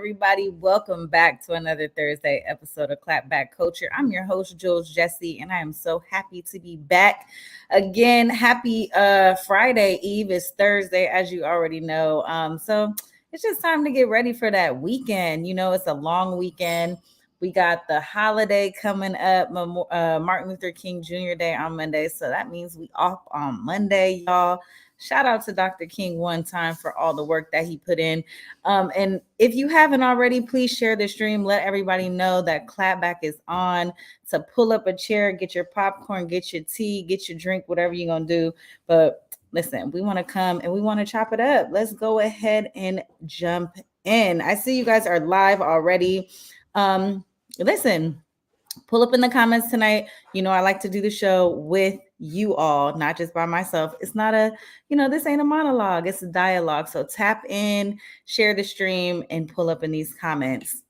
everybody? Welcome back to another Thursday episode of Clapback Culture. I'm your host, Jules Jessie, and I am so happy to be back again. Happy Friday Eve. It's Thursday, as you already know. So it's just time to get ready for that weekend. You know, it's a long weekend. We got the holiday coming up, Martin Luther King Jr. Day on Monday. So that means we off on Monday, y'all. Shout out to Dr. King one time for all the work that he put in. And if you haven't already, please share the stream. Let everybody know that Clapback is on. To pull up a chair, get your popcorn, get your tea, get your drink, whatever you're going to do. But listen, we want to come and we want to chop it up. Let's go ahead and jump in. I see you guys are live already. Listen, pull up in the comments tonight. You know, I like to do the show with you all, not just by myself. It's not this ain't a monologue, it's a dialogue. So tap in, share the stream, and pull up in these comments.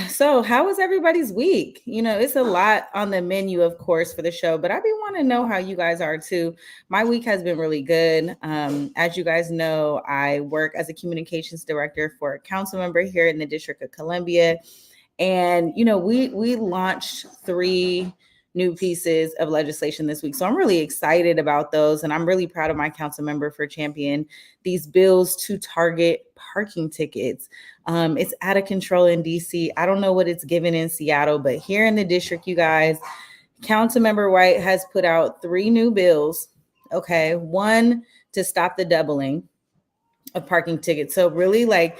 So how was everybody's week? You know, it's a lot on the menu, of course, for the show, but I be want to know how you guys are too. My week has been really good. As you guys know, I work as a communications director for a council member here in the District of Columbia. And, you know, we launched 3 new pieces of legislation this week. So I'm really excited about those. And I'm really proud of my council member for championing these bills to target parking tickets. It's out of control in DC. I don't know what it's given in Seattle, but here in the district, you guys, Councilmember White has put out 3 new bills. Okay. 1 to stop the doubling of parking tickets. So really, like,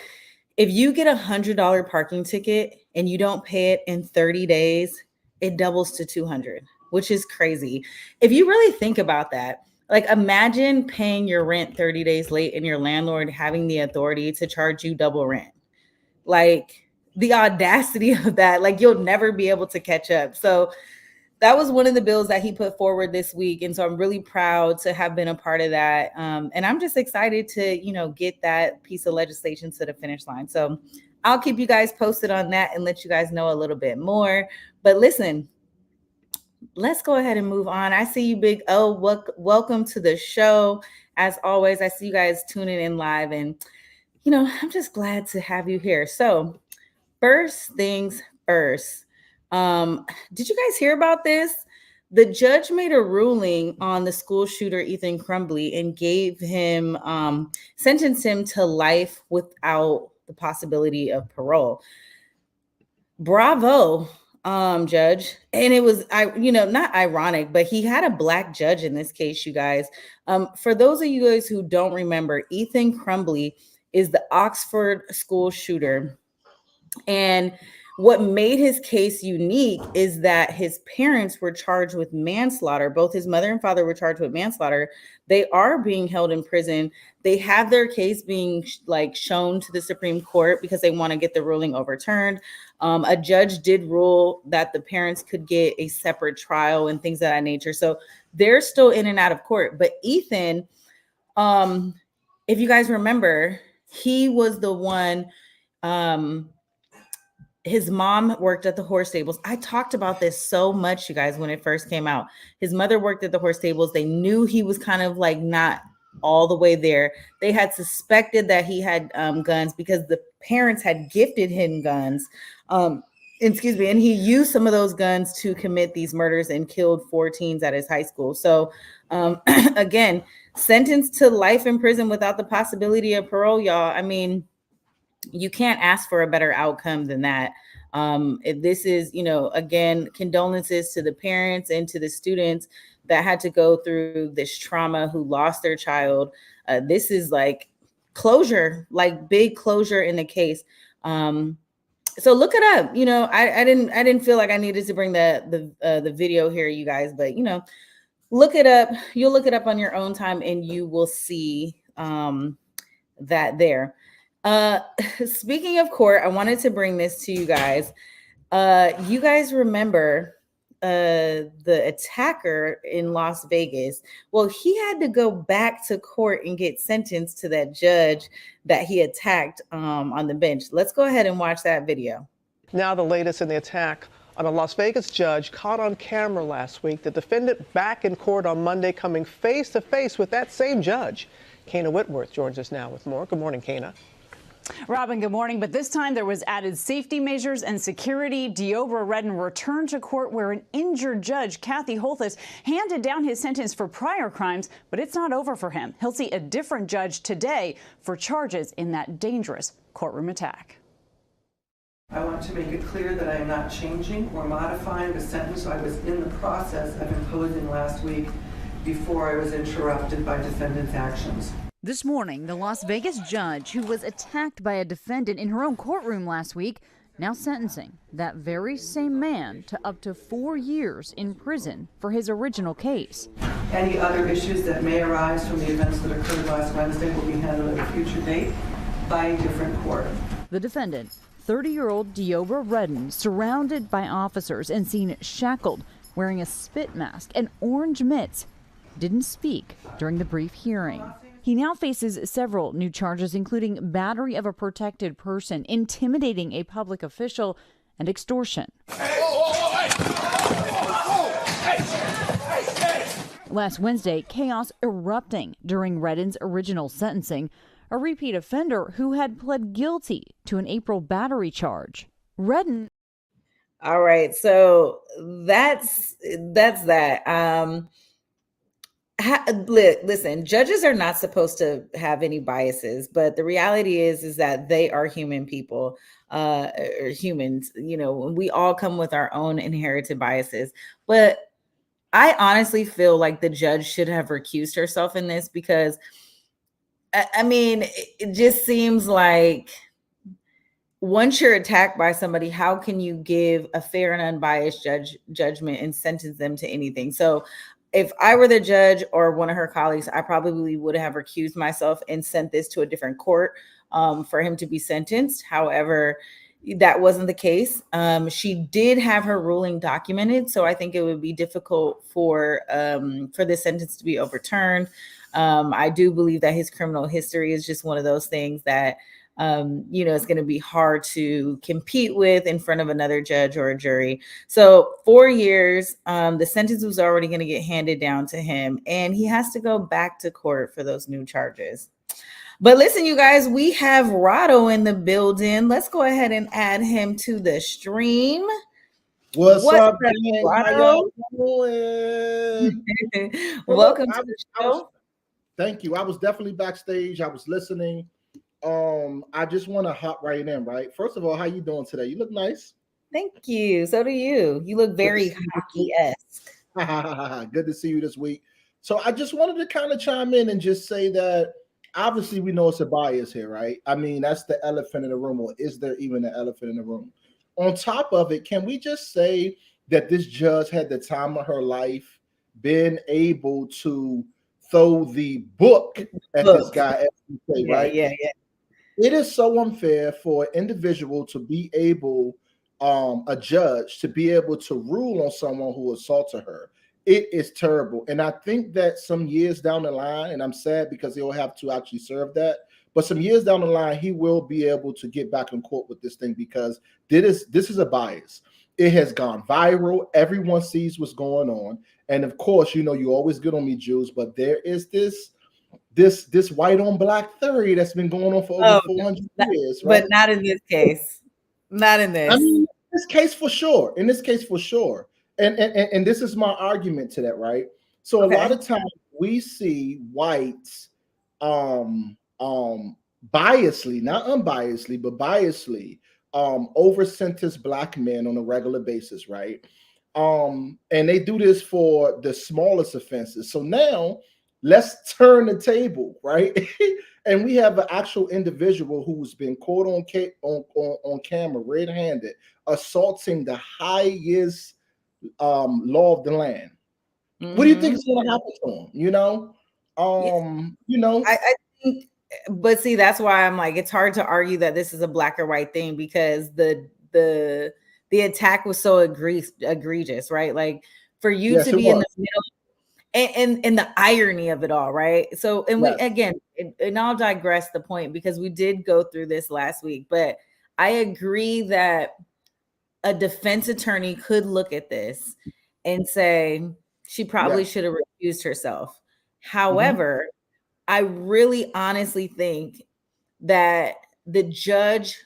if you get $100 parking ticket and you don't pay it in 30 days, it doubles to $200, which is crazy. If you really think about that, like, imagine paying your rent 30 days late and your landlord having the authority to charge you double rent. Like, the audacity of that, like, you'll never be able to catch up. So that was one of the bills that he put forward this week. And so I'm really proud to have been a part of that. And I'm just excited to, get that piece of legislation to the finish line. So I'll keep you guys posted on that and let you guys know a little bit more. But listen, let's go ahead and move on. I see you, Big O. Welcome to the show. As always, I see you guys tuning in live. And, I'm just glad to have you here. So first things first. Did you guys hear about this? The judge made a ruling on the school shooter, Ethan Crumbley, and sentenced him to life without the possibility of parole. Bravo, judge. And it was, not ironic, but he had a Black judge in this case, you guys. For those of you guys who don't remember, Ethan Crumbley is the Oxford school shooter. And what made his case unique is that his parents were charged with manslaughter. Both his mother and father were charged with manslaughter. They are being held in prison. They have their case being shown to the Supreme Court because they want to get the ruling overturned. A judge did rule that the parents could get a separate trial and things of that nature. So they're still in and out of court. But Ethan, if you guys remember, he was the one, his mom worked at the horse stables. I talked about this so much, you guys, when it first came out. His mother worked at the horse stables. They knew he was kind of like not all the way there. They had suspected that he had guns because the parents had gifted him guns. And he used some of those guns to commit these murders and killed 4 teens at his high school. So again, sentenced to life in prison without the possibility of parole, y'all. I mean, you can't ask for a better outcome than that. This is, again, condolences to the parents and to the students that had to go through this trauma, who lost their child. This is like closure, like big closure in the case. So look it up. I didn't feel like I needed to bring the video here, you guys, but look it up. You'll look it up on your own time and you will see that there. Speaking of court, I wanted to bring this to you guys. You guys remember the attacker in Las Vegas? Well, he had to go back to court and get sentenced to that judge that he attacked on the bench. Let's go ahead and watch that video. Now the latest in the attack on a Las Vegas judge caught on camera last week. The defendant back in court on Monday, coming face to face with that same judge. Kana Whitworth joins us now with more. Good morning, Kana. Robin, good morning. But this time there was added safety measures and security. Deobra Redden returned to court where an injured judge, Kathy Holthus, handed down his sentence for prior crimes. But it's not over for him. He'll see a different judge today for charges in that dangerous courtroom attack. I want to make it clear that I am not changing or modifying the sentence I was in the process of imposing last week before I was interrupted by defendant's actions. This morning, the Las Vegas judge who was attacked by a defendant in her own courtroom last week now sentencing that very same man to up to 4 years in prison for his original case. Any other issues that may arise from the events that occurred last Wednesday will be handled at a future date by a different court. The defendant, 30-year-old Deobra Redden, surrounded by officers and seen shackled, wearing a spit mask and orange mitts, didn't speak during the brief hearing. He now faces several new charges, including battery of a protected person, intimidating a public official, and extortion. Last Wednesday, chaos erupting during Redden's original sentencing, a repeat offender who had pled guilty to an April battery charge. Redden. All right, so that's that. Listen, judges are not supposed to have any biases, but the reality is that they are human people, or humans. You know, we all come with our own inherited biases. But I honestly feel like the judge should have recused herself in this because, I mean, it just seems like once you're attacked by somebody, how can you give a fair and unbiased judgment and sentence them to anything? So if I were the judge or one of her colleagues, I probably would have recused myself and sent this to a different court for him to be sentenced. However, that wasn't the case. She did have her ruling documented, so I think it would be difficult for this sentence to be overturned. I do believe that his criminal history is just one of those things that it's going to be hard to compete with in front of another judge or a jury. So 4 years, the sentence was already going to get handed down to him, and he has to go back to court for those new charges. But listen, you guys, we have Rado in the building. Let's go ahead and add him to the stream. What's up, Rado? Welcome to the show. Thank you. I was definitely backstage. I was listening. I just want to hop right in, right? First of all, how you doing today? You look nice. Thank you. So do you. You look very hockey-esque. Good to see you this week. So I just wanted to kind of chime in and just say that obviously we know it's a bias here, right? I mean, that's the elephant in the room, or is there even an elephant in the room? On top of it, can we just say that this judge had the time of her life, been able to throw the book at this guy, as you say, right? Yeah. It is so unfair for an individual to be able, a judge, to be able to rule on someone who assaulted her. It is terrible. And I think that some years down the line, and I'm sad because he'll have to actually serve that, but some years down the line, he will be able to get back in court with this thing because this is a bias. It has gone viral. Everyone sees what's going on. And of course, you always get on me, Jules, but there is this white on black theory that's been going on for over 400 years, right? But not in this case. Not in this. I mean, in this case for sure. And this is my argument to that, right? So a lot of times we see whites biasly, not unbiasedly, but biasly over sentence black men on a regular basis, right? And they do this for the smallest offenses. So now let's turn the table, right? And we have an actual individual who's been caught on camera, red-handed, assaulting the highest law of the land. Mm-hmm. What do you think is going to happen to him? I think, but see, that's why I'm like, it's hard to argue that this is a black or white thing because the attack was so egregious, right? Like for you to be in the middle. And the irony of it all, right? So, and we again, and I'll digress the point because we did go through this last week, but I agree that a defense attorney could look at this and say she probably should have recused herself. However, I really honestly think that the judge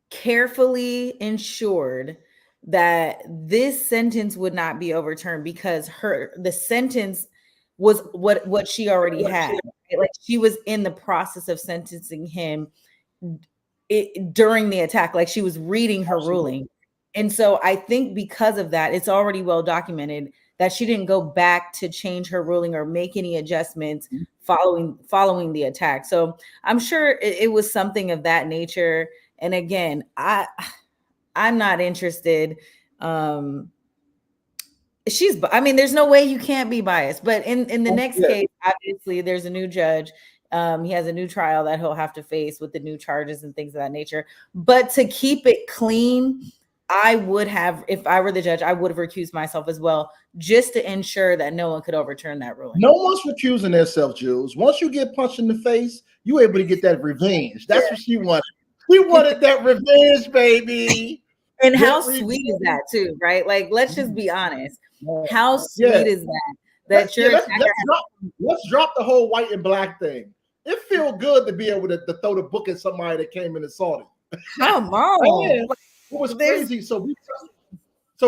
carefully ensured that this sentence would not be overturned because the sentence was what she already had. Like she was in the process of sentencing him during the attack, like she was reading her ruling. And so I think because of that, it's already well documented that she didn't go back to change her ruling or make any adjustments following the attack. So I'm sure it was something of that nature. And again, I'm not interested. There's no way you can't be biased, but in the next case, obviously there's a new judge. He has a new trial that he'll have to face with the new charges and things of that nature. But to keep it clean, I would have, if I were the judge, I would have recused myself as well, just to ensure that no one could overturn that ruling. No one's recusing themselves, Jules. Once you get punched in the face, you're able to get that revenge. That's what she wanted. We wanted that revenge, baby. And how sweet is that too, right? Like, let's just be honest. How sweet is that? Let's drop the whole white and black thing. It feels good to be able to throw the book at somebody that came in and assaulted. Come on. It was crazy. So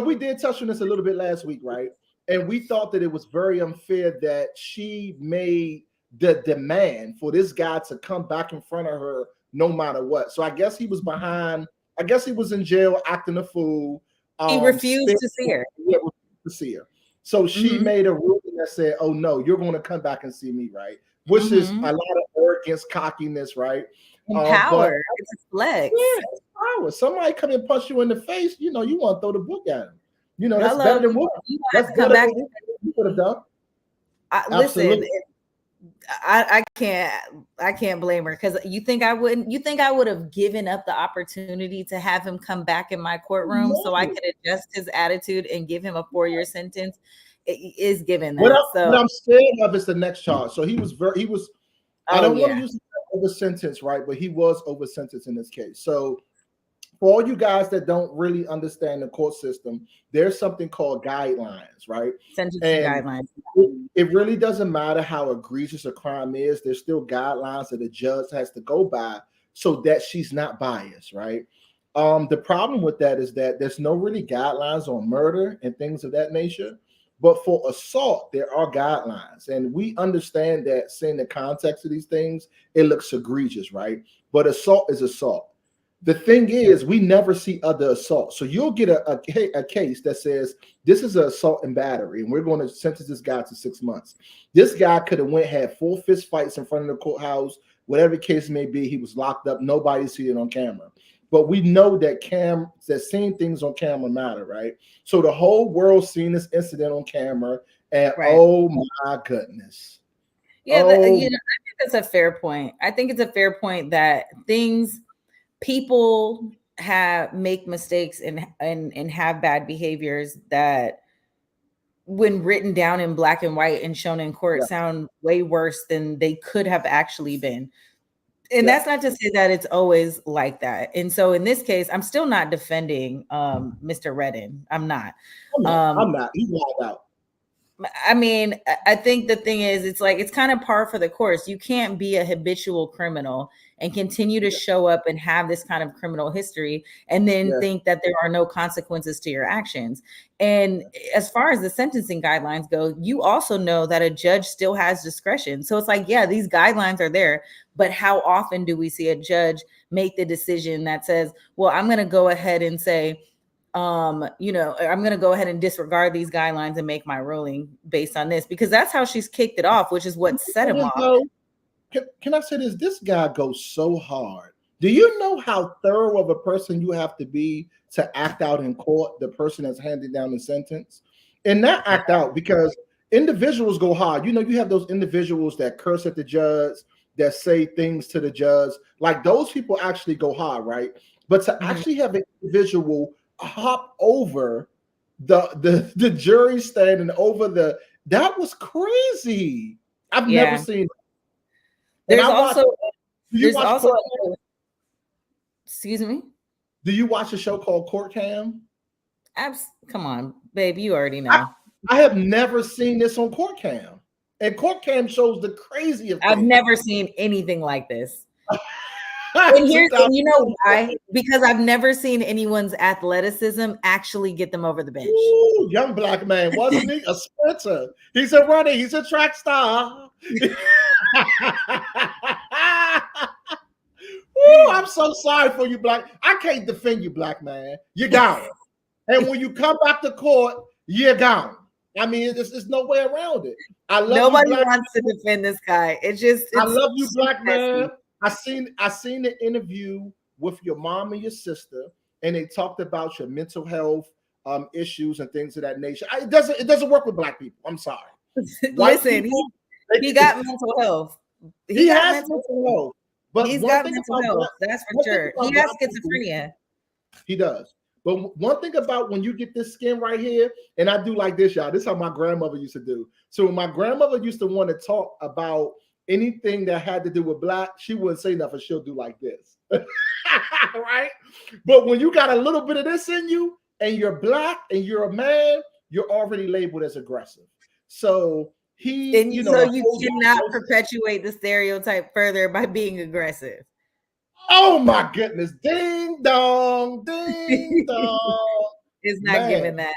we did touch on this a little bit last week, right? And we thought that it was very unfair that she made the demand for this guy to come back in front of her no matter what. So I guess he was behind. I guess he was in jail acting a fool. He refused to see her. Yeah, refused to see her. So she made a ruling that said, "Oh no, you're going to come back and see me," right? Which is a lot of arrogance, cockiness, right? Power. It's a flex. Yeah, it's power. Somebody come and punch you in the face, you want to throw the book at him. That's better than what that's better than what you could have done. Listen, I can't blame her, because you think I would have given up the opportunity to have him come back in my courtroom so I could adjust his attitude and give him a 4-year sentence? It is given that. What I'm scared of is the next charge. So he was I don't want to use over sentence, right? But he was over sentenced in this case. So for all you guys that don't really understand the court system, there's something called guidelines, right? Sentencing guidelines. It really doesn't matter how egregious a crime is. There's still guidelines that a judge has to go by so that she's not biased, right? The problem with that is that there's no really guidelines on murder and things of that nature. But for assault, there are guidelines. And we understand that, seeing the context of these things, it looks egregious, right? But assault is assault. The thing is, we never see other assaults. So you'll get a case that says, this is an assault and battery, and we're going to sentence this guy to 6 months. This guy could have had 4 fist fights in front of the courthouse, whatever the case may be. He was locked up. Nobody see it on camera. But we know that seeing things on camera matter, right? So the whole world seen this incident on camera, and oh my goodness. Yeah, I think that's a fair point. I think it's a fair point that people make mistakes and have bad behaviors that, when written down in black and white and shown in court, sound way worse than they could have actually been. And that's not to say that it's always like that. And so in this case, I'm still not defending Mr. Redden. I'm not. I'm not. He's wild out. I mean, I think the thing is, it's kind of par for the course. You can't be a habitual criminal and continue to show up and have this kind of criminal history and then think that there are no consequences to your actions. And as far as the sentencing guidelines go, you also know that a judge still has discretion. So it's like, yeah, these guidelines are there, but how often do we see a judge make the decision that says, well, I'm going to go ahead and say, I'm going to go ahead and disregard these guidelines and make my ruling based on this, because that's how she's kicked it off, which is what set him off. Can I say this? This guy goes so hard. Do you know how thorough of a person you have to be to act out in court, the person that's handed down the sentence? And not act out, because individuals go hard. You have those individuals that curse at the judge, that say things to the judge. Like, those people actually go hard, right? But to actually have an individual hop over the jury stand and over that was crazy. I've never seen it. Excuse me? Do you watch a show called Court Cam? Come on, babe, you already know. I have never seen this on Court Cam. And Court Cam shows the crazy of things. I've never seen anything like this. And you know why? Because I've never seen anyone's athleticism actually get them over the bench. Ooh, young black man, wasn't he? A sprinter. He's a runner. He's a track star. Ooh, I'm so sorry for you, black. I can't defend you, black man. You're gone. And when you come back to court, you're gone. I mean, there's no way around it. I love Nobody you, black wants to defend this guy. I love you, black man. I seen the interview with your mom and your sister, and they talked about your mental health issues and things of that nature. It doesn't work with black people. I'm sorry. Listen, people, he got mental health. He has mental health. But he's got mental health. That's for sure. He has schizophrenia. He does. But one thing about when you get this skin right here, and I do like this, y'all. This is how my grandmother used to do. So when my grandmother used to want to talk about anything that had to do with black, she wouldn't say nothing. She'll do like this. Right? But when you got a little bit of this in you and you're black and you're a man, you're already labeled as aggressive. So you cannot perpetuate the stereotype further by being aggressive. Oh my goodness. Ding dong, ding dong. It's not giving that.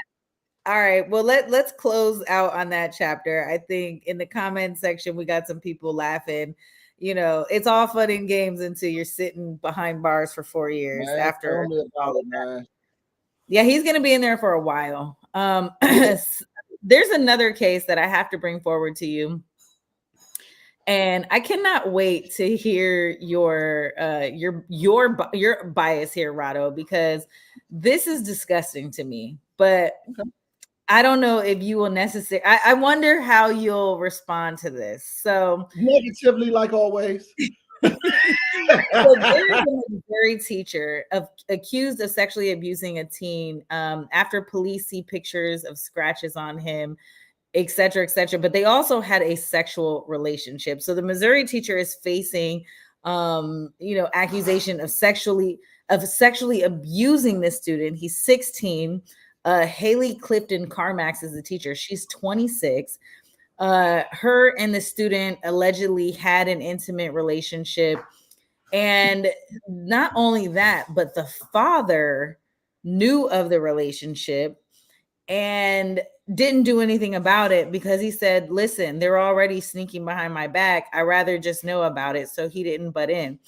All right. Well, let's close out on that chapter. I think in the comment section, we got some people laughing. You know, it's all fun and games until you're sitting behind bars for 4 years after all of that. Yeah, he's going to be in there for a while. There's another case that I have to bring forward to you. And I cannot wait to hear your bias here, Rado, because this is disgusting to me. But I don't know if you will necessarily. I wonder how you'll respond to this. So negatively, like always. So there is a Missouri teacher accused of sexually abusing a teen after police see pictures of scratches on him, et cetera, et cetera. But they also had a sexual relationship. So the Missouri teacher is facing, accusation of sexually abusing this student. He's 16. Haley Clifton Carmax is the teacher. She's 26. Her and the student allegedly had an intimate relationship. And not only that, but the father knew of the relationship and didn't do anything about it because he said, listen, they're already sneaking behind my back. I'd rather just know about it. So he didn't butt in.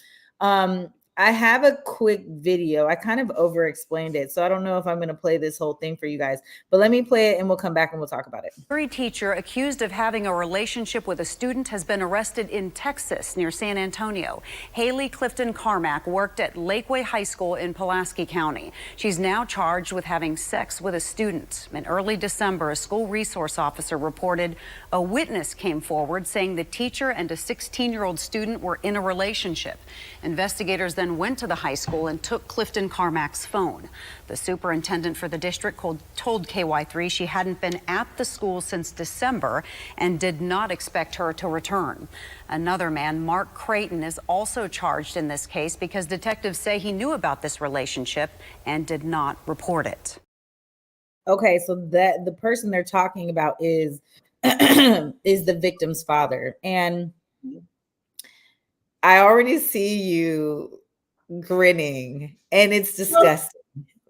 I have a quick video. I kind of over-explained it, so I don't know if I'm going to play this whole thing for you guys, but let me play it and we'll come back and we'll talk about it. A teacher accused of having a relationship with a student has been arrested in Texas near San Antonio. Haley Clifton Carmack worked at Lakeway High School in Pulaski County. She's now charged with having sex with a student. In early December, a school resource officer reported a witness came forward saying the teacher and a 16-year-old student were in a relationship. Investigators then went to the high school and took Clifton Carmack's phone. The superintendent for the district told KY3 she hadn't been at the school since December and did not expect her to return. Another man, Mark Creighton, is also charged in this case because detectives say he knew about this relationship and did not report it. Okay, so that the person they're talking about is is the victim's father. And I already see you grinning, and it's disgusting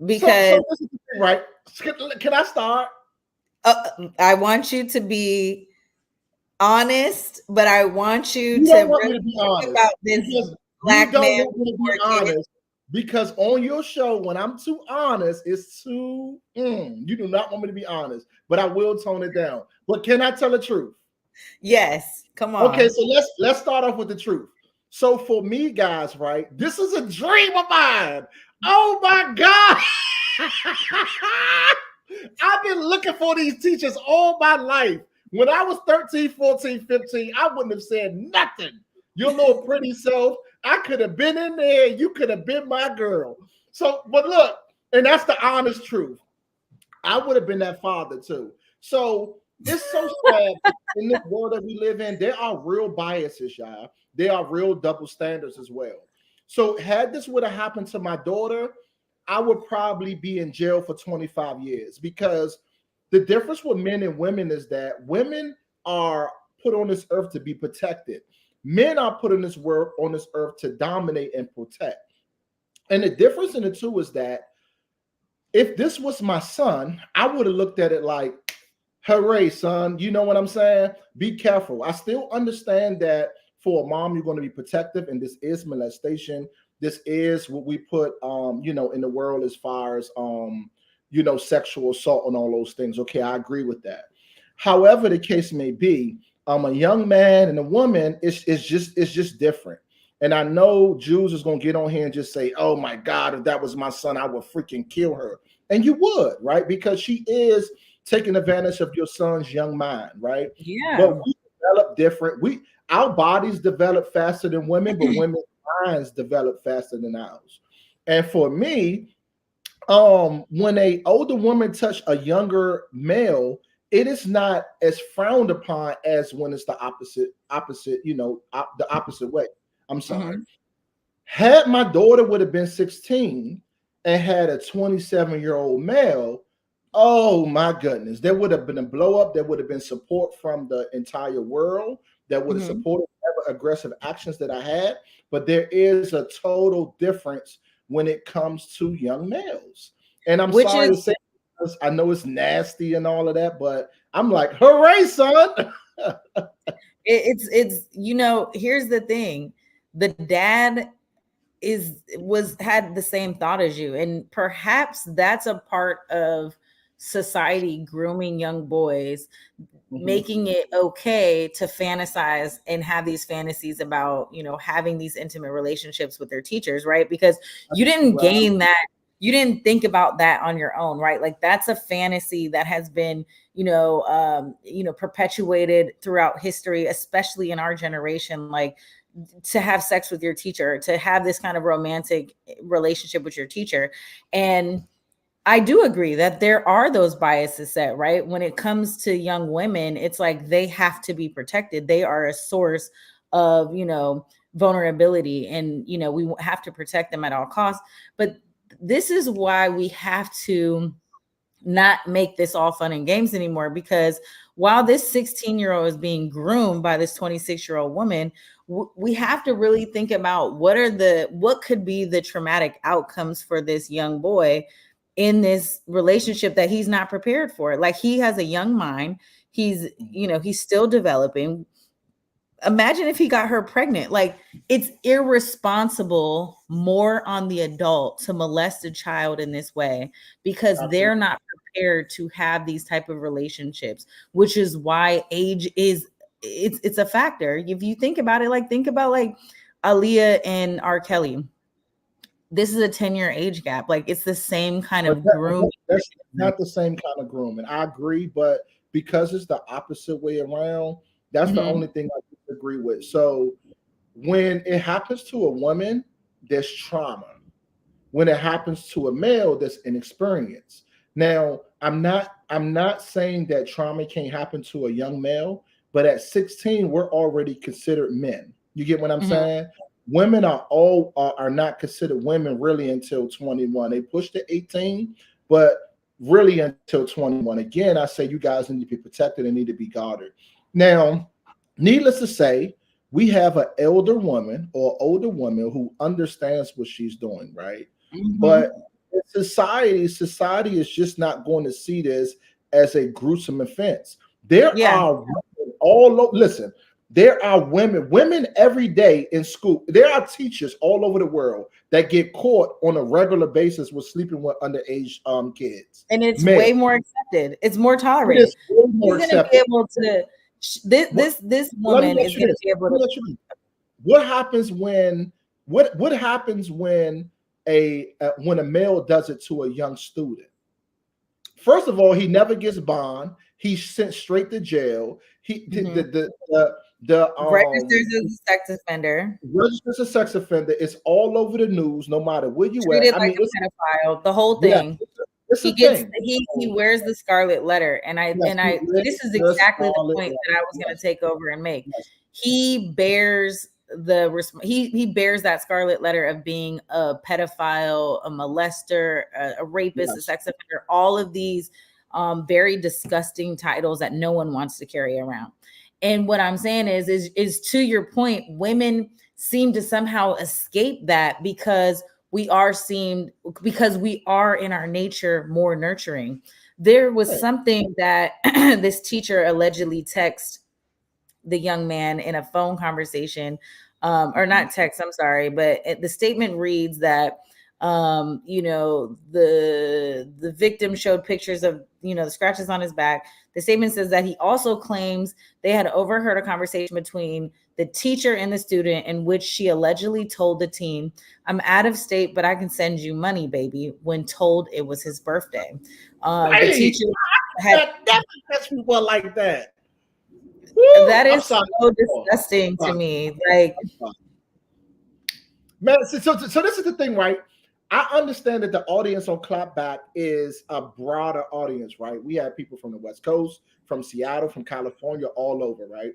because so this is the thing, right? Can I start? I want you to be honest, but I want you to really be think honest about this black man. Be honest because on your show, when I'm too honest, it's too. You do not want me to be honest, but I will tone it down. But can I tell the truth? Yes, come on. Okay, so let's start off with the truth. So for me, guys, right, this is a dream of mine. Oh my God. I've been looking for these teachers all my life. When I was 13, 14, 15, I wouldn't have said nothing. Your little pretty self, I could have been in there. You could have been my girl. So, but look, and that's the honest truth. I would have been that father too. So it's so sad in this world that we live in, there are real biases, y'all. There are real double standards as well. So had this would have happened to my daughter, I would probably be in jail for 25 years because the difference with men and women is that women are put on this earth to be protected. Men are put in this world on this earth to dominate and protect. And the difference in the two is that if this was my son, I would have looked at it like, hooray, son. You know what I'm saying? Be careful. I still understand that for a mom, you're going to be protective, and this is molestation. This is what we put, in the world as far as, sexual assault and all those things. Okay, I agree with that. However, the case may be, a young man and a woman, it's just different. And I know Jews is going to get on here and just say, oh my God, if that was my son, I would freaking kill her. And you would, right? Because she is taking advantage of your son's young mind, right? Yeah. But we develop different. Our bodies develop faster than women, but women's minds develop faster than ours. And for me, when a older woman touch a younger male, it is not as frowned upon as when it's the opposite, the opposite way. I'm sorry. Had my daughter would have been 16 and had a 27-year-old male, oh my goodness, there would have been a blow up. There would have been support from the entire world that would have supported whatever aggressive actions that I had. But there is a total difference when it comes to young males. And I'm sorry to say, I know it's nasty and all of that, but I'm like, hooray, son. It's here's the thing. The dad had the same thought as you, and perhaps that's a part of society grooming young boys, making it okay to fantasize and have these fantasies about having these intimate relationships with their teachers, right? Because you didn't gain that, you didn't think about that on your own, right? Like that's a fantasy that has been perpetuated throughout history, especially in our generation. Like, to have sex with your teacher, to have this kind of romantic relationship with your teacher. And I do agree that there are those biases set, right? When it comes to young women, it's like they have to be protected. They are a source of, vulnerability, and, we have to protect them at all costs. But this is why we have to not make this all fun and games anymore, because while this 16-year-old is being groomed by this 26-year-old woman, we have to really think about what could be the traumatic outcomes for this young boy in this relationship that he's not prepared for. Like, he has a young mind. He's still developing. Imagine if he got her pregnant. Like, it's irresponsible more on the adult to molest a child in this way, because they're not prepared to have these type of relationships, which is why age is it's a factor. If you think about it, think about Aaliyah and R. Kelly. This is a 10-year age gap. Like, it's the same kind of grooming. That's not the same kind of grooming. I agree, but because it's the opposite way around, that's the only thing I disagree with. So when it happens to a woman, there's trauma. When it happens to a male, there's inexperience. Now, I'm not saying that trauma can't happen to a young male, but at 16, we're already considered men. You get what I'm saying? Women are not considered women really until 21. They push to 18, but really until 21. Again, I say you guys need to be protected and need to be guarded. Now, needless to say, we have an elder woman or older woman who understands what she's doing, right? But society is just not going to see this as a gruesome offense. There are women listen, there are women every day in school. There are teachers all over the world that get caught on a regular basis with sleeping with underage kids. And it's way more accepted. It's more tolerated. It's way more accepted. Be able to, this woman is going to be able to. What happens when a male does it to a young student? First of all, he never gets bond. He's sent straight to jail. Registers as a sex offender. Registers as a sex offender. It's all over the news, no matter where you Treated at. like a pedophile. The whole thing. He wears the scarlet letter, and this is exactly the point that I was going to take over and make. He bears he bears that scarlet letter of being a pedophile, a molester, a rapist, a sex offender, all of these very disgusting titles that no one wants to carry around. And what I'm saying is to your point, women seem to somehow escape that because we are in our nature more nurturing. There was something that this teacher allegedly texted the young man in a phone conversation, or not text, I'm sorry, but the statement reads that the victim showed pictures of, the scratches on his back. The statement says that he also claims they had overheard a conversation between the teacher and the student in which she allegedly told the teen, "I'm out of state, but I can send you money, baby," when told it was his birthday. The teacher had that's people like that. Woo, that is so disgusting to me. Like, man, so this is the thing, right? I understand that the audience on Clapback is a broader audience, right? We have people from the West Coast, from Seattle, from California, all over, right?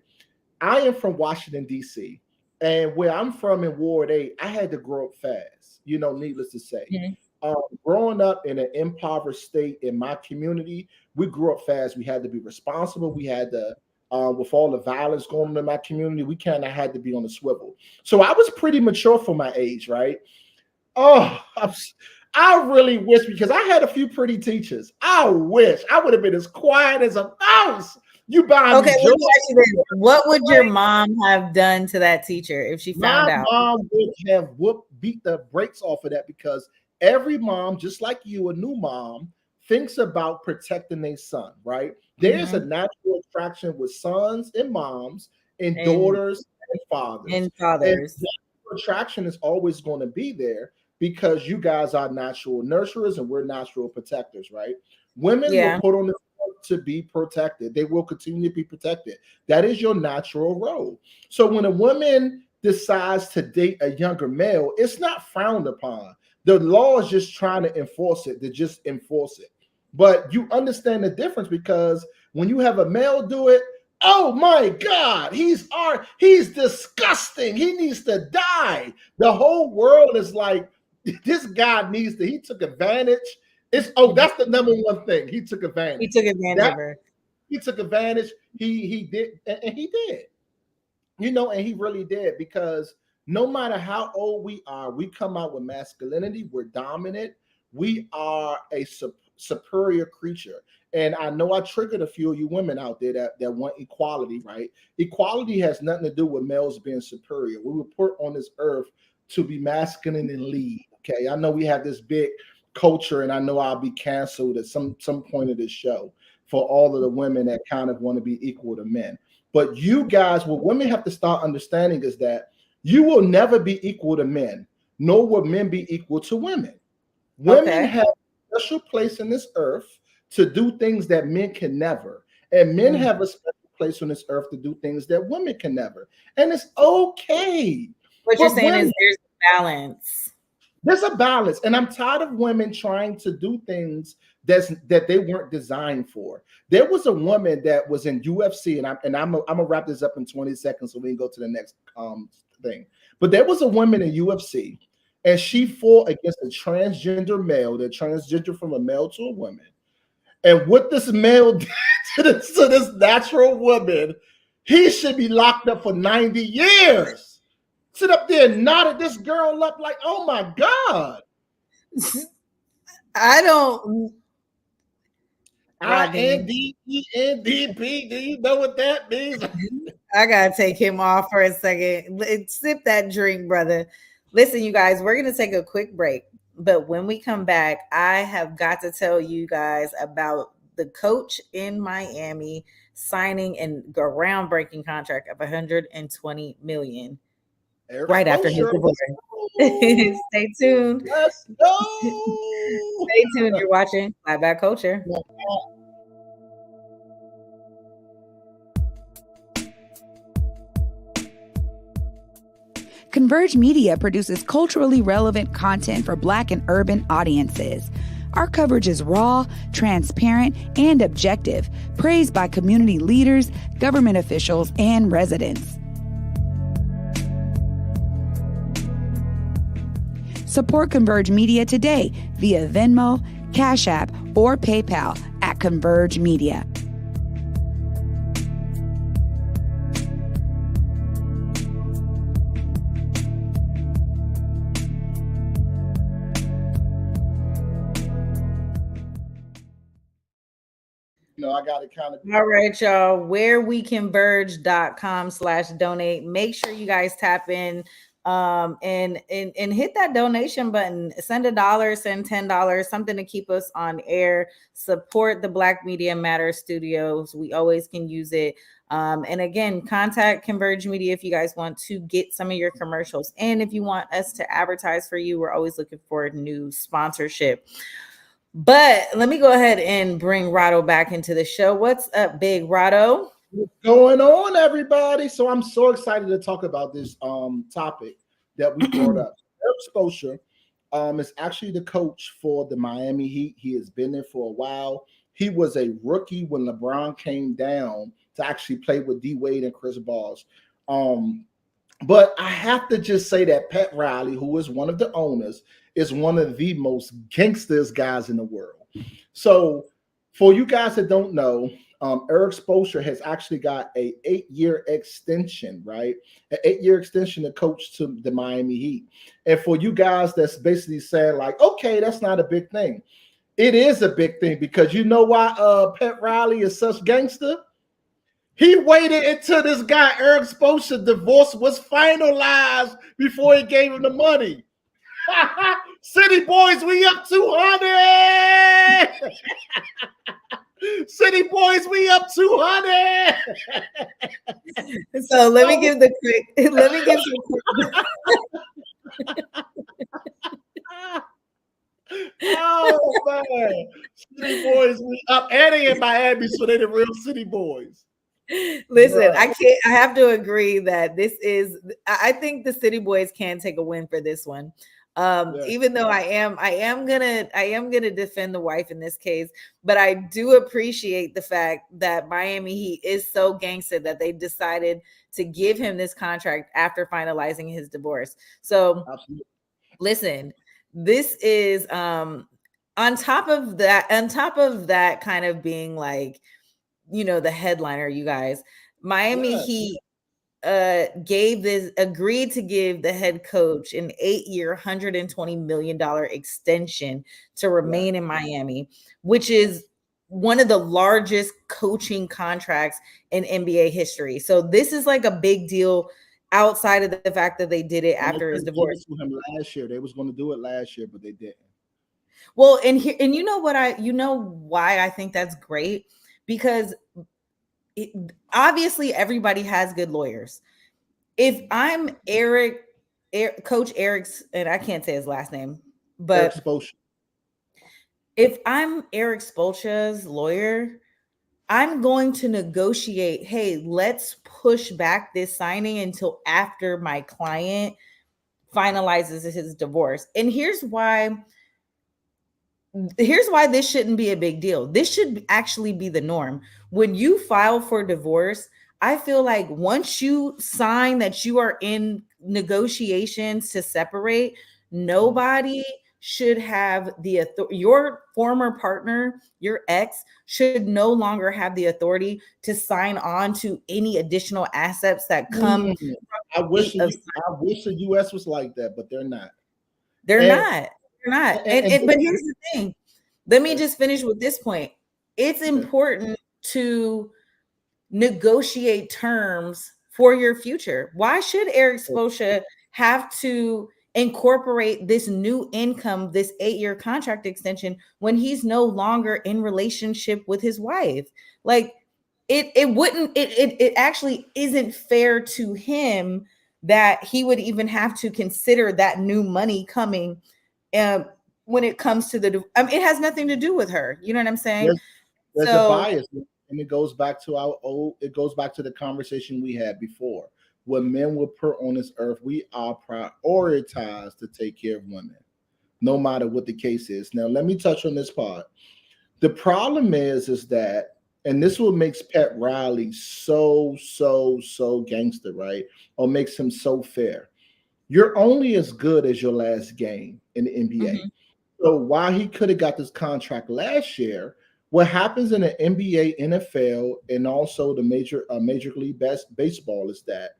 I am from Washington, D.C., and where I'm from in Ward 8, I had to grow up fast, needless to say. Mm-hmm. Growing up in an impoverished state in my community, we grew up fast. We had to be responsible. We had to, with all the violence going on in my community, we kind of had to be on the swivel. So I was pretty mature for my age, right? Oh, I really wish, because I had a few pretty teachers. I wish I would have been as quiet as a mouse. You buy okay, what would your mom have done to that teacher if she found out? My mom would have beat the brakes off of that, because every mom, just like you, a new mom, thinks about protecting their son, right? There's a natural attraction with sons and moms and daughters and fathers. And that attraction is always going to be there, because you guys are natural nurturers and we're natural protectors, right? Women will put on the front to be protected. They will continue to be protected. That is your natural role. So when a woman decides to date a younger male, it's not frowned upon. The law is just trying to enforce it, But you understand the difference, because when you have a male do it, oh my God, he's disgusting. He needs to die. The whole world is like, this guy he took advantage. That's the number one thing. He took advantage. He took advantage of her. He took advantage. He did, and he did. And he really did, because no matter how old we are, we come out with masculinity. We're dominant. We are a superior creature. And I know I triggered a few of you women out there that want equality, right? Equality has nothing to do with males being superior. We were put on this earth to be masculine and lead. Okay, I know we have this big culture, and I know I'll be canceled at some point of this show for all of the women that kind of want to be equal to men. But you guys, what women have to start understanding is that you will never be equal to men, nor will men be equal to women. Women have a special place in this earth to do things that men can never. And men have a special place on this earth to do things that women can never. And it's okay. What you're saying is there's a balance. There's a balance. And I'm tired of women trying to do things that they weren't designed for. There was a woman that was in UFC, and I'm gonna wrap this up in 20 seconds so we can go to the next thing. But there was a woman in UFC, and she fought against a transgender male, the transgender from a male to a woman. And what this male did to this natural woman, he should be locked up for 90 years. Sit up there and nodded this girl up like, oh my God. I don't. INDENDP. Do you know what that means? I gotta take him off for a second. Sip that drink, brother. Listen, you guys, we're gonna take a quick break. But when we come back, I have got to tell you guys about the coach in Miami signing a groundbreaking contract of $120 million right after his divorce. Stay tuned. Let's go. Stay tuned. You're watching Clapback Culture. Converge Media produces culturally relevant content for Black and urban audiences. Our coverage is raw, transparent, and objective, praised by community leaders, government officials, and residents. Support Converge Media today via Venmo, Cash App, or PayPal at Converge Media. I got to kind of. All right, y'all. Whereweconverge.com/donate. Make sure you guys tap in and hit that donation button. Send $1, send $10, something to keep us on air. Support the Black Media Matters Studios. We always can use it. And again, contact Converge Media if you guys want to get some of your commercials. And if you want us to advertise for you, we're always looking for new sponsorship. But let me go ahead and bring Rado back into the show. What's up, Big Rado? What's going on, everybody? So I'm so excited to talk about this topic that we brought up. Erik Spoelstra is actually the coach for the Miami Heat. He has been there for a while. He was a rookie when LeBron came down to actually play with D Wade and Chris Bosh. But I have to just say that Pat Riley, who is one of the owners, is one of the most gangsters guys in the world. So for you guys that don't know, Erik Spoelstra has actually got a 8-year extension, right? An 8-year extension to coach to the Miami Heat. And for you guys that's basically saying like, okay, that's not a big thing. It is a big thing because you know why Pat Riley is such gangster? He waited until this guy, Erik Spoelstra, divorce was finalized before he gave him the money. City boys, we up 200. City boys, we up 200. So let me give some quick. Oh man, City boys, we up. And they in Miami, so they the real City boys. Listen, I have to agree that I think the City Boys can take a win for this one. Even though I am gonna defend the wife in this case, but I do appreciate the fact that Miami Heat is so gangster that they decided to give him this contract after finalizing his divorce. So listen, this is on top of that kind of being like, the headliner, you guys, Miami Heat agreed to give the head coach an 8-year, $120 million extension to remain in Miami, which is one of the largest coaching contracts in NBA history. So this is like a big deal outside of the fact that they did it after his divorce. Last year, they was going to do it last year, but they didn't. Well, and you know why I think that's great? Because obviously everybody has good lawyers. If I'm Coach Eric's, and I can't say his last name, but if I'm Erik Spoelstra's lawyer, I'm going to negotiate, hey, let's push back this signing until after my client finalizes his divorce. And here's why this shouldn't be a big deal. This should actually be the norm. When you file for divorce, I feel like once you sign that you are in negotiations to separate, nobody should have the authority. Your former partner, your ex, should no longer have the authority to sign on to any additional assets that come. I wish the U.S. was like that, but they're not. They're not. But here's the thing. Let me just finish with this point. It's important to negotiate terms for your future. Why should Erik Spoelstra have to incorporate this new income, this 8-year contract extension, when he's no longer in relationship with his wife? Like it actually isn't fair to him that he would even have to consider that new money coming when it comes to it has nothing to do with her. You know what I'm saying? There's a bias, and it goes back to the conversation we had before. When men were put on this earth, we are prioritized to take care of women, no matter what the case is. Now, let me touch on this part. The problem is that, and this is what makes Pat Riley so gangster, right? Or makes him so fair. You're only as good as your last game in the NBA. Mm-hmm. So while he could have got this contract last year, what happens in the NBA, NFL, and also the Major League Baseball is that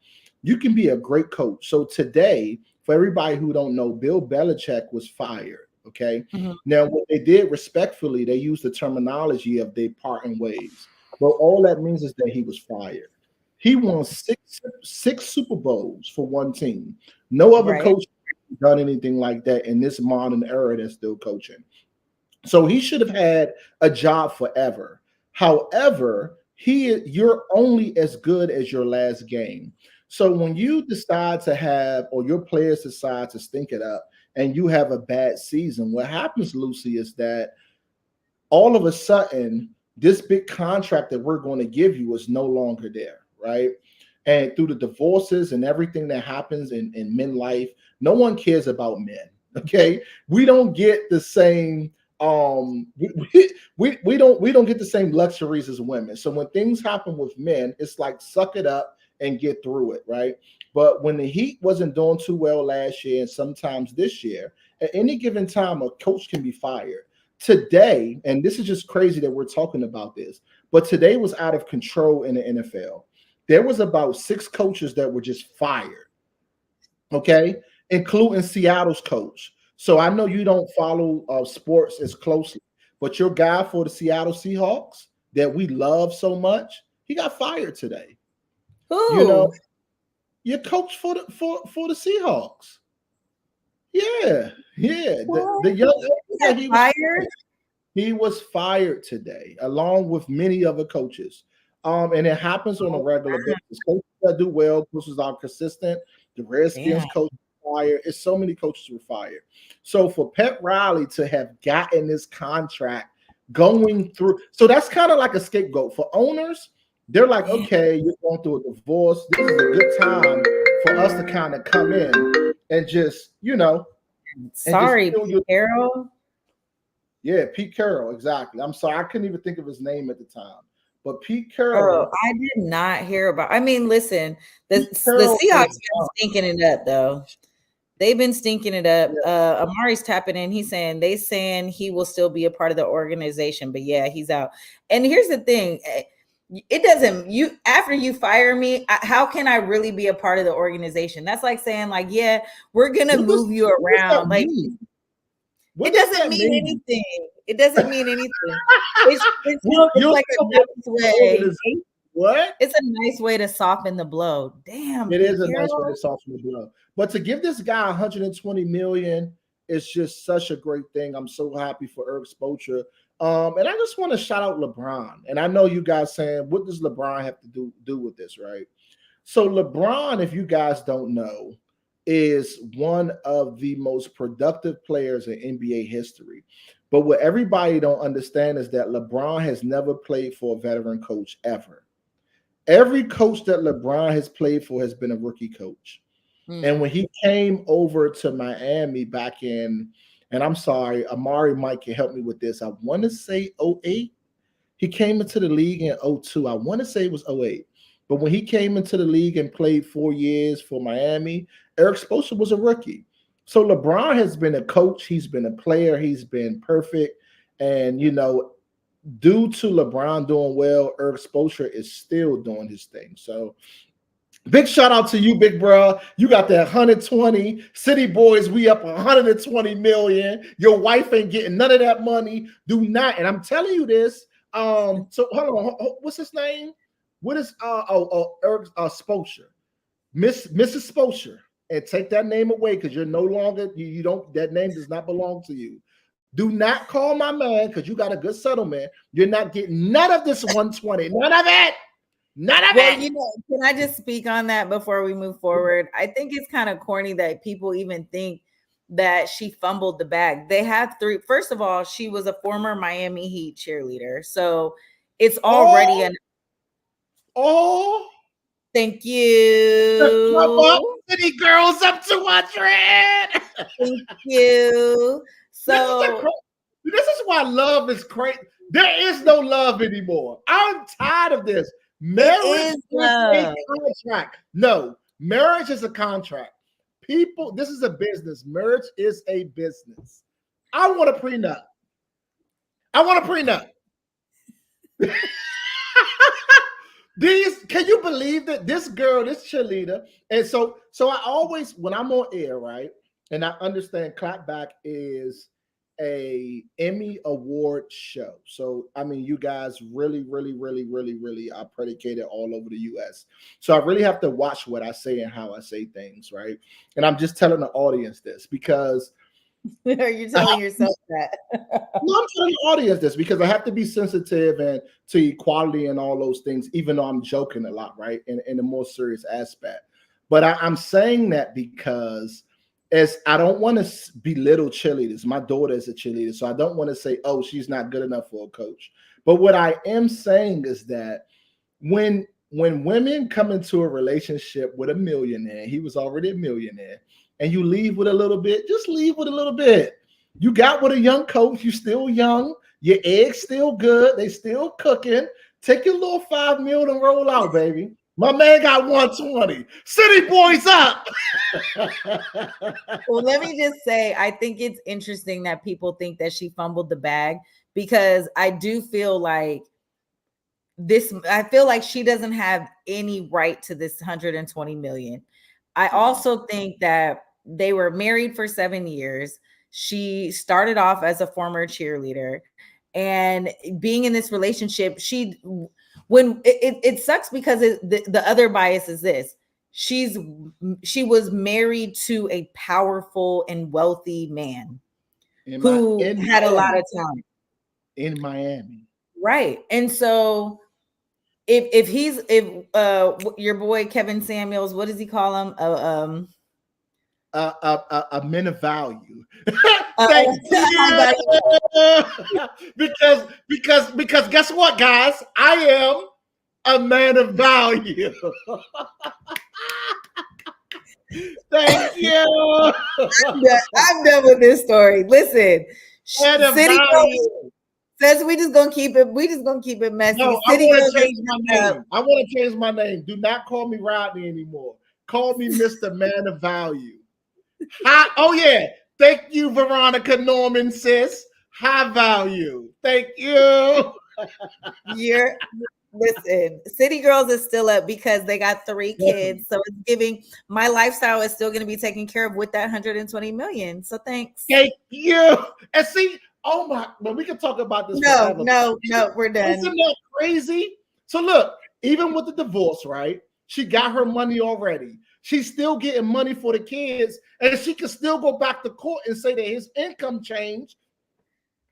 you can be a great coach. So today, for everybody who don't know, Bill Belichick was fired, Okay. Mhm. Now, what they did respectfully, they used the terminology of they parting ways. But all that means is that he was fired. He won six Super Bowls for one team. No other Right. coach has done anything like that in this modern era that's still coaching. So he should have had a job forever. However, you're only as good as your last game. So when you decide to have, or your players decide to stink it up, and you have a bad season, what happens, Lucy, is that all of a sudden, this big contract that we're going to give you is no longer there, right? And through the divorces and everything that happens in men life, no one cares about men. Okay. We don't get the same we don't get the same luxuries as women. So when things happen with men, it's like suck it up and get through it, right? But when the Heat wasn't doing too well last year and sometimes this year, at any given time, a coach can be fired. Today, and this is just crazy that we're talking about this, but today was out of control in the NFL. There was about 6 coaches that were just fired, okay, including Seattle's coach. So I know you don't follow sports as closely, but your guy for the Seattle Seahawks that we love so much, he got fired today. Who? You know, your coach for the Seahawks. Yeah, yeah. The young guy, he was fired today, along with many other coaches. And it happens on a regular basis. Coaches that do well, coaches are consistent. The Redskins coach fired. It's so many coaches were fired. So for Pat Riley to have gotten this contract going through, so that's kind of like a scapegoat for owners. They're like, okay, you're going through a divorce. This is a good time for us to kind of come in and just, Sorry, Carol. Yeah, Pete Carroll, exactly. I'm sorry, I couldn't even think of his name at the time. But Pete Carroll. I did not hear about. I mean, listen, the Seahawks been stinking it up, though. They've been stinking it up. Yeah. Amari's tapping in. He's saying he will still be a part of the organization, but yeah, he's out. And here's the thing: it doesn't. After you fire me, how can I really be a part of the organization? That's like saying, like, yeah, we're gonna move you around, like. It doesn't mean anything. It doesn't mean anything. It's like a nice way. What? It's a nice way to soften the blow. Damn. It is a nice way to soften the blow. But to give this guy $120 million is just such a great thing. I'm so happy for Eric Spoelstra. And I just want to shout out LeBron. And I know you guys saying, what does LeBron have to do with this, right? So LeBron, if you guys don't know, is one of the most productive players in NBA history. But what everybody don't understand is that LeBron has never played for a veteran coach ever. Every coach that LeBron has played for has been a rookie coach. And when he came over to Miami back in, and I'm sorry, Amari Mike can help me with this. I want to say 08. He came into the league in 02. I want to say it was 08. But when he came into the league and played 4 years for Miami, Eric Spoelstra was a rookie. So LeBron has been a coach. He's been a player. He's been perfect. And, due to LeBron doing well, Eric Spoelstra is still doing his thing. So big shout out to you, big bro. You got that 120. City Boys, we up 120 million. Your wife ain't getting none of that money. Do not. And I'm telling you this. So hold on. What's his name? What is Eric Spoelstra? Mrs. Spoelstra, and take that name away because you're no longer you don't that name does not belong to you. Do not call my man because you got a good settlement. You're not getting none of this 120. None of it. None of it. Can I just speak on that before we move forward? I think it's kind of corny that people even think that she fumbled the bag. They have 3. First of all, she was a former Miami Heat cheerleader, so it's already an. Oh, thank you. City girls up 200. Thank you. So this is why love is crazy. There is no love anymore. I'm tired of this. Marriage is a contract. No, marriage is a contract. People, this is a business. Marriage is a business. I want a prenup. Can you believe that this girl, this cheerleader, and so I always, when I'm on air, right, and I understand clapback is a Emmy Award show. So I mean, you guys really are predicated all over the US. So I really have to watch what I say and how I say things, right? And I'm just telling the audience this because Are you telling yourself that? no, I'm telling the audience this because I have to be sensitive and to equality and all those things, even though I'm joking a lot, right? In a more serious aspect. But I'm saying that because as I don't want to belittle cheerleaders. My daughter is a cheerleader, so I don't want to say, oh, she's not good enough for a coach. But what I am saying is that when women come into a relationship with a millionaire, he was already a millionaire, and you leave with a little bit, just leave with a little bit. You got with a young coach, you still young, your eggs still good, they still cooking. Take your little $5 million and roll out, baby. My man got 120. City boys up. Well, let me just say, I think it's interesting that people think that she fumbled the bag because I do feel like she doesn't have any right to this 120 million. I also think that they were married for 7 years. She started off as a former cheerleader, and being in this relationship, it sucks because the other bias is this. She was married to a powerful and wealthy man who had a lot of talent in Miami. Right. And so if your boy Kevin Samuels, what does he call him? A men of value. because guess what, guys? I am a man of value. Thank you. I'm done with this story. Listen, City says we just gonna keep it messy. No, I want to change my name. I want to change my name. Do not call me Rodney anymore. Call me Mr. Man of Value. Oh yeah. Thank you, Veronica Norman, sis. High value. Thank you. Listen, City Girls is still up because they got 3 kids. So it's giving my lifestyle is still going to be taken care of with that 120 million. So thanks. Thank you. And see, oh my, but we can talk about this. No, we're done. Isn't that crazy? So look, even with the divorce, right? She got her money already. She's still getting money for the kids, and she can still go back to court and say that his income changed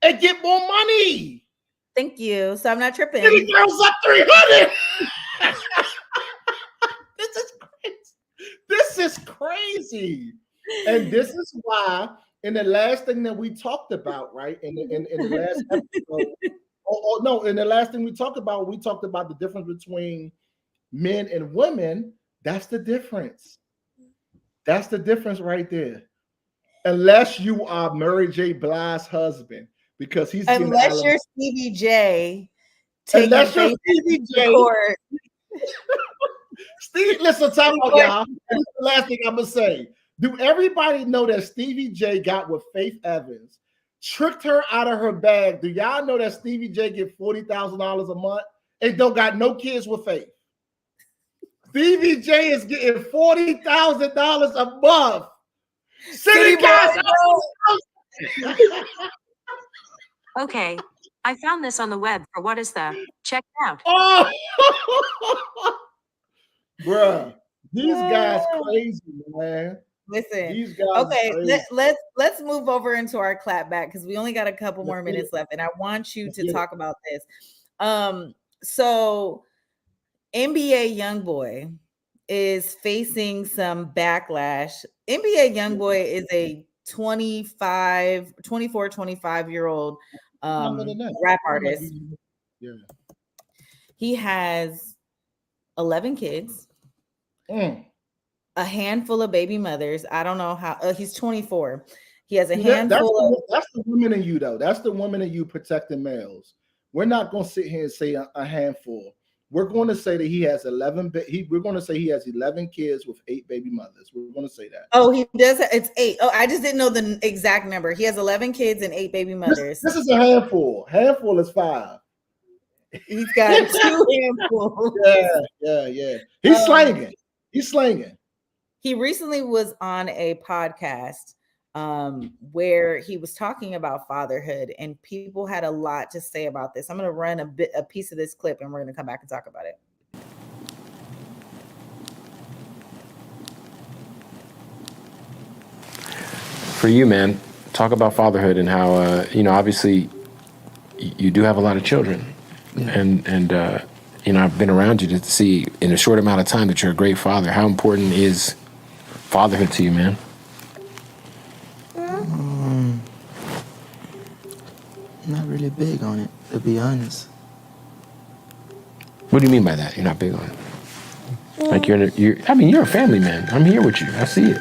and get more money. Thank you. So I'm not tripping. City Girls up 300. This is crazy. And this is why in the last thing that we talked about, right? In the last episode, in the last thing we talked about the difference between men and women. That's the difference. That's the difference right there. Unless you are Mary J. Blige's husband, because he's unless you're Stevie J. Unless you're Stevie J. Steve, listen, time out, y'all. This is the last thing I'm gonna say. Do everybody know that Stevie J got with Faith Evans, tricked her out of her bag? Do y'all know that Stevie J get $40,000 a month and don't got no kids with Faith? Stevie J is getting $40,000 a month. City guys. Okay, I found this on the web for what is the check it out. Oh, bruh, these guys crazy, man. Listen, these guys okay, let's move over into our clap back because we only got a couple more minutes left, and I want you to talk about this. So NBA YoungBoy is facing some backlash. NBA YoungBoy is a 25-year-old rap artist. Yeah. He has 11 kids, a handful of baby mothers. I don't know how he's 24. He has a handful that's the woman in you, though. That's the woman in you protecting males. We're not going to sit here and say a handful. We're going to say that he has 11. We're going to say he has 11 kids with 8 baby mothers. We're going to say that. Oh, he does. It's 8. Oh, I just didn't know the exact number. He has 11 kids and 8 baby mothers. This is a handful. Handful is 5. He's got 2 handfuls. Yeah. He's slanging. He's slanging. He recently was on a podcast where he was talking about fatherhood, and people had a lot to say about this. I'm going to run a piece of this clip, and we're going to come back and talk about it. For you, man, talk about fatherhood and how obviously you do have a lot of children, and I've been around you to see in a short amount of time that you're a great father. How important is fatherhood to you, man? Not really big on it, to be honest. What do you mean by that? You're not big on it? Like you're a family man. I'm here with you. I see it.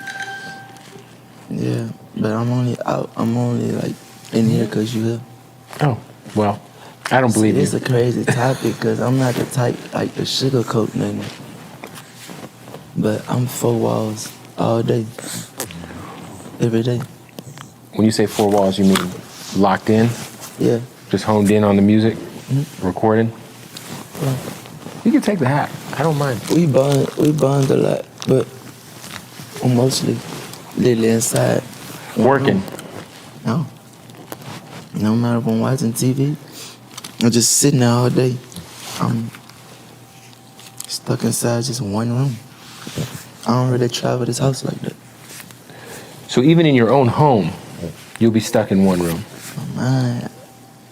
Yeah, but I'm only out. I'm only like in here because you here. Oh, well, I don't believe It's you. a crazy topic because I'm not the type like to sugarcoat nothing. But I'm 4 walls all day, every day. When you say 4 walls, you mean locked in? Yeah. Just honed in on the music, recording? Yeah. You can take the hat. I don't mind. We bond a lot, but I'm mostly literally inside. Working? No. No matter if I'm watching TV, I'm just sitting there all day. I'm stuck inside just one room. I don't really travel this house like that. So even in your own home, you'll be stuck in one room? Man,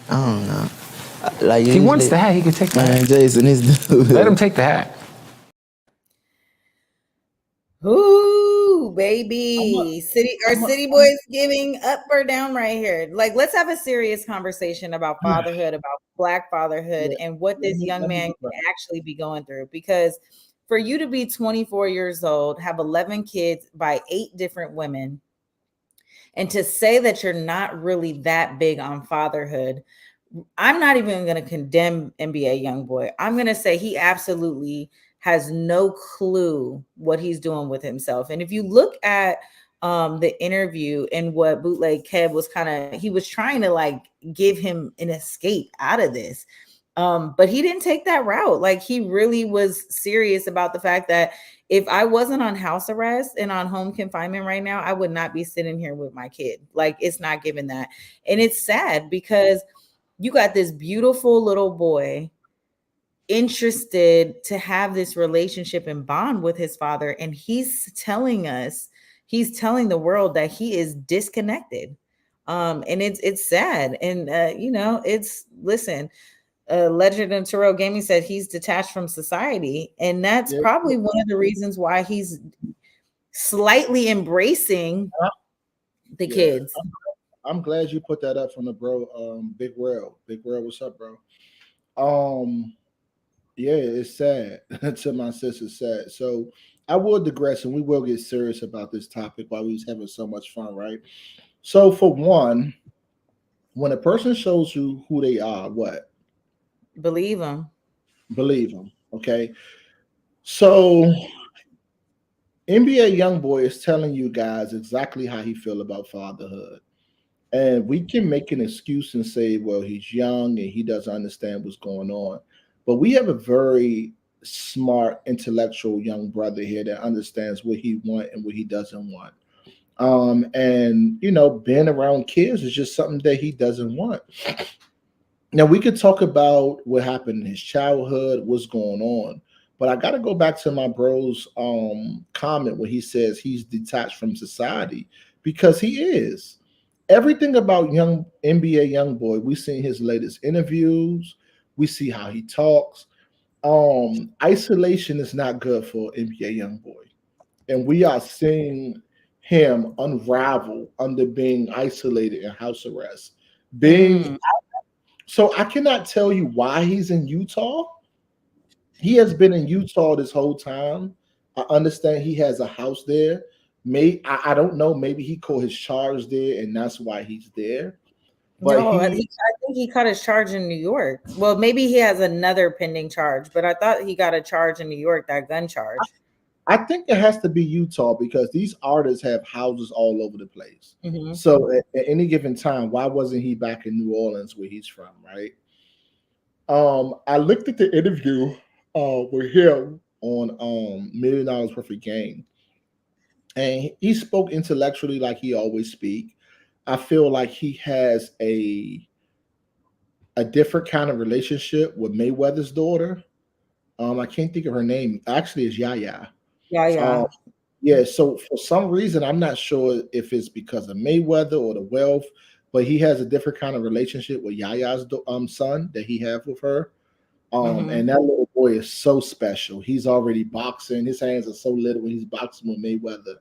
I don't know. Like if he wants the hat, he can take the hat. Jason is Let him take the hat. Ooh, baby. City boys giving up or down right here. Like, let's have a serious conversation about fatherhood, about Black fatherhood, and what this young man can actually be going through. Because for you to be 24 years old, have 11 kids by 8 different women, and to say that you're not really that big on fatherhood, I'm not even going to condemn NBA YoungBoy. I'm going to say he absolutely has no clue what he's doing with himself. And if you look at the interview and what Bootleg Kev was he was trying to like give him an escape out of this. But he didn't take that route. Like, he really was serious about the fact that if I wasn't on house arrest and on home confinement right now, I would not be sitting here with my kid. Like, it's not given that. And it's sad because you got this beautiful little boy interested to have this relationship and bond with his father. And he's telling the world that he is disconnected. And it's sad. And, Legend and Terrell Gaming said he's detached from society. And that's probably one of the reasons why he's slightly embracing the kids. I'm glad you put that up from the bro. Big World, what's up, bro? Yeah, it's sad. To my sister, sad. So I will digress, and we will get serious about this topic while we was having so much fun, right? So for one, when a person shows you who they are, what? Believe them. Believe them. Okay. So NBA YoungBoy is telling you guys exactly how he feel about fatherhood. And we can make an excuse and say, well, he's young and he doesn't understand what's going on. But we have a very smart, intellectual young brother here that understands what he wants and what he doesn't want. And being around kids is just something that he doesn't want. Now, we could talk about what happened in his childhood, what's going on. But I got to go back to my bro's comment when he says he's detached from society, because he is. Everything about young NBA YoungBoy, we seen his latest interviews. We see how he talks. Isolation is not good for NBA YoungBoy. And we are seeing him unravel under being isolated in house arrest. So I cannot tell you why he's in Utah. He has been in Utah this whole time. I understand he has a house there. I don't know. Maybe he caught his charge there, and that's why he's there. But I think he caught his charge in New York. Well, maybe he has another pending charge, but I thought he got a charge in New York, that gun charge. I think it has to be Utah because these artists have houses all over the place. Mm-hmm. So at any given time, why wasn't he back in New Orleans where he's from, right? I looked at the interview with him on $1 Million Worth of Game. and he spoke intellectually like he always speak. I feel like he has a different kind of relationship with Mayweather's daughter. I can't think of her name. Actually, it's Yaya. Yeah, Um, yeah. yeah. So for some reason, I'm not sure if it's because of Mayweather or the wealth, but he has a different kind of relationship with Yaya's son that he have with her. Mm-hmm. And that little boy is so special. He's already boxing. His hands are so little when he's boxing with Mayweather.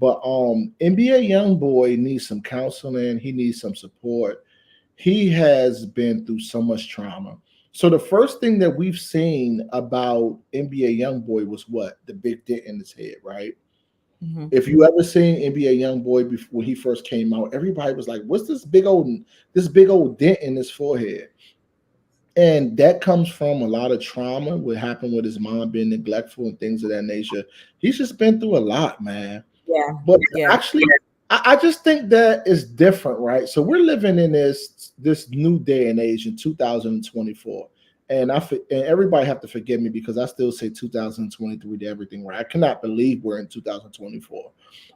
But NBA young boy needs some counseling. He needs some support. He has been through so much trauma. So the first thing that we've seen about NBA young boy was what? The big dent in his head, right? Mm-hmm. If you ever seen NBA young boy before when he first came out, everybody was like, "What's this big old dent in his forehead?" And that comes from a lot of trauma, what happened with his mom being neglectful and things of that nature. He's just been through a lot, man. Yeah, But yeah. actually, I just think that is different, right? So we're living in this new day and age in 2024. And and everybody have to forgive me because I still say 2023 to everything, right? I cannot believe we're in 2024.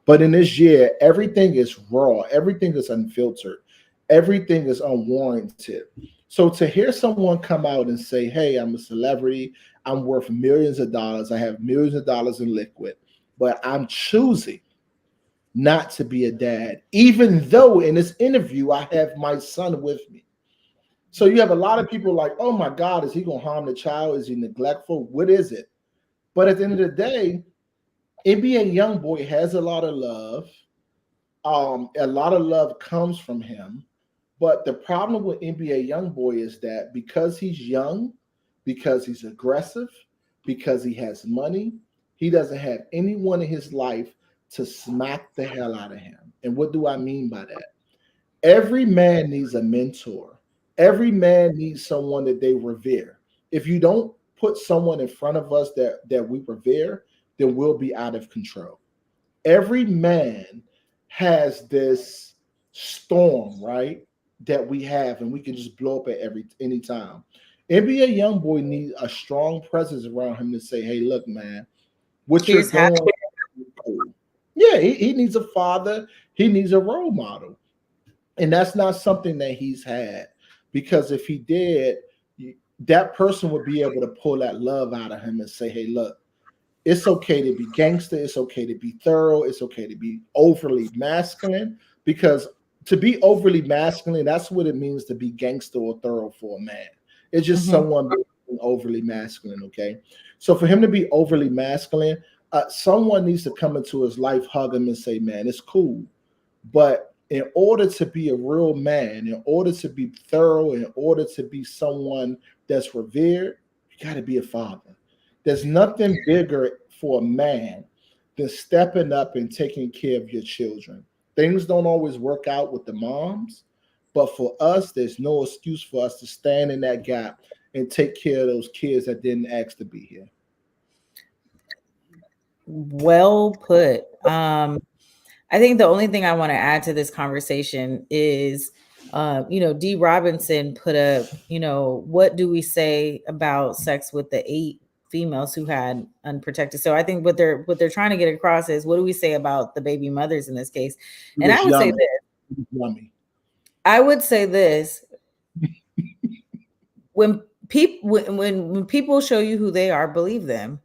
But in this year, everything is raw, everything is unfiltered, everything is unwarranted. So to hear someone come out and say, "Hey, I'm a celebrity, I'm worth millions of dollars, I have millions of dollars in liquid, but I'm choosing not to be a dad, even though in this interview I have my son with me." So you have a lot of people like, "Oh my God, is he going to harm the child? Is he neglectful? What is it?" But at the end of the day, NBA Youngboy has a lot of love. A lot of love comes from him. But the problem with NBA Youngboy is that because he's young, because he's aggressive, because he has money, he doesn't have anyone in his life to smack the hell out of him. And what do I mean by that? Every man needs a mentor. Every man needs someone that they revere. If you don't put someone in front of us that we revere, then we'll be out of control. Every man has this storm, right? That we have, and we can just blow up at any time. NBA YoungBoy needs a strong presence around him to say, "Hey, look, man, what you're Here's how. doing is cool." Yeah, he needs a father, he needs a role model. And that's not something that he's had. Because if he did, that person would be able to pull that love out of him and say, "Hey, look, it's okay to be gangster. It's okay to be thorough. It's okay to be overly masculine." Because to be overly masculine, that's what it means to be gangster or thorough for a man. It's just Mm-hmm. someone being overly masculine, okay? So for him to be overly masculine, someone needs to come into his life, hug him, and say, "Man, it's cool." But in order to be a real man, in order to be thorough, in order to be someone that's revered, you got to be a father. There's nothing bigger for a man than stepping up and taking care of your children. Things don't always work out with the moms, but for us, there's no excuse for us to stand in that gap and take care of those kids that didn't ask to be here. Well put. I think the only thing I want to add to this conversation is, D. Robinson put up, what do we say about sex with the 8 females who had unprotected? So I think what they're trying to get across is, what do we say about the baby mothers in this case? It And was I would say yummy. this. It was yummy. I would say this. When people show you who they are, believe them.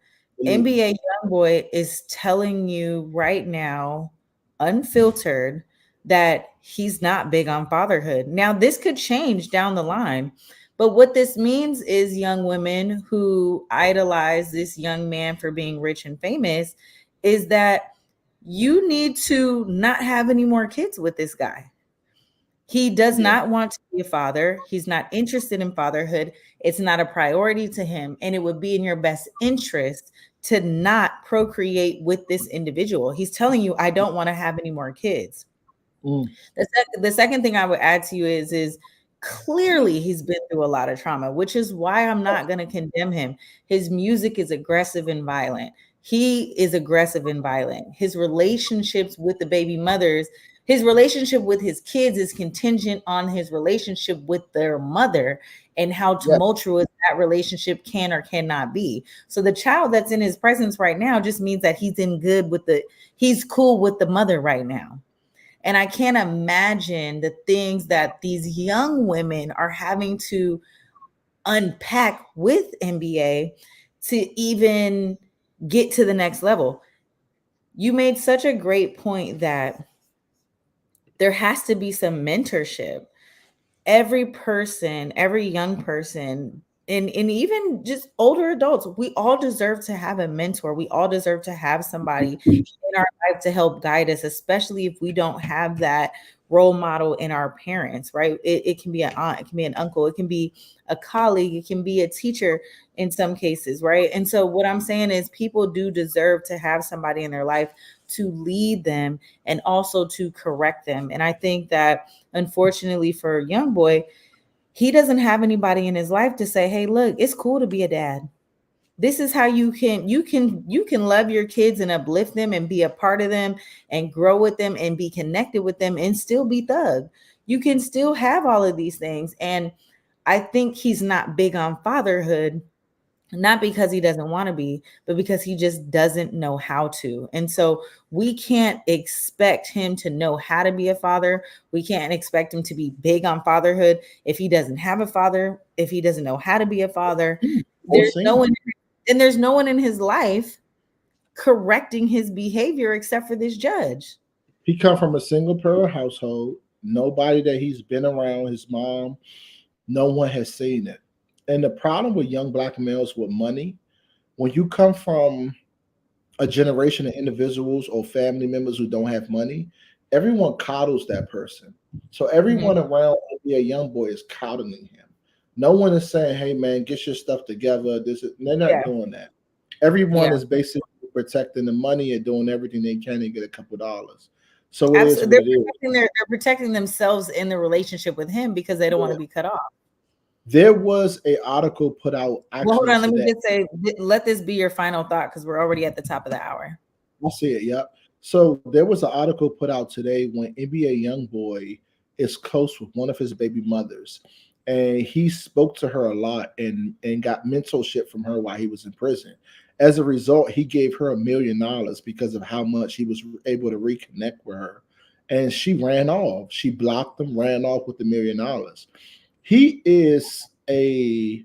NBA Youngboy is telling you right now, unfiltered, that he's not big on fatherhood. Now, this could change down the line, but what this means is young women who idolize this young man for being rich and famous is that you need to not have any more kids with this guy. He does Yeah. not want to be a father. He's not interested in fatherhood. It's not a priority to him. And it would be in your best interest to not procreate with this individual. He's telling you, "I don't want to have any more kids." Mm. The second thing I would add to you is clearly he's been through a lot of trauma, which is why I'm not going to condemn him. His music is aggressive and violent. He is aggressive and violent. His relationships with the baby mothers His relationship with his kids is contingent on his relationship with their mother and how tumultuous that relationship can or cannot be. So the child that's in his presence right now just means that he's cool with the mother right now. And I can't imagine the things that these young women are having to unpack with NBA to even get to the next level. You made such a great point that there has to be some mentorship. Every person, every young person, and even just older adults, we all deserve to have a mentor. We all deserve to have somebody in our life to help guide us, especially if we don't have that role model in our parents, right? It can be an aunt, it can be an uncle, it can be a colleague, it can be a teacher in some cases, right? And so what I'm saying is people do deserve to have somebody in their life to lead them and also to correct them. And I think that unfortunately for young boy, he doesn't have anybody in his life to say, hey, look, it's cool to be a dad. This is how you can love your kids and uplift them and be a part of them and grow with them and be connected with them and still be thug. You can still have all of these things. And I think he's not big on fatherhood, not because he doesn't want to be, but because he just doesn't know how to. And so we can't expect him to know how to be a father. We can't expect him to be big on fatherhood if he doesn't have a father, if he doesn't know how to be a father. There's no one in his life correcting his behavior except for this judge. He come from a single parent household. Nobody that he's been around, his mom, no one has seen it. And the problem with young black males with money, when you come from a generation of individuals or family members who don't have money, everyone coddles that person. So everyone around a young boy is coddling him. No one is saying, hey man, get your stuff together. They're not doing that. Everyone is basically protecting the money and doing everything they can to get a couple dollars. So they're protecting themselves in the relationship with him because they don't want to be cut off. There was an article put out. Well, hold on. Let me just say, let this be your final thought because we're already at the top of the hour. I see it. Yep. So there was an article put out today when NBA YoungBoy is close with one of his baby mothers, and he spoke to her a lot and got mentorship from her while he was in prison. As a result, he gave her $1 million because of how much he was able to reconnect with her, and she ran off. She blocked him, ran off with $1 million. He is a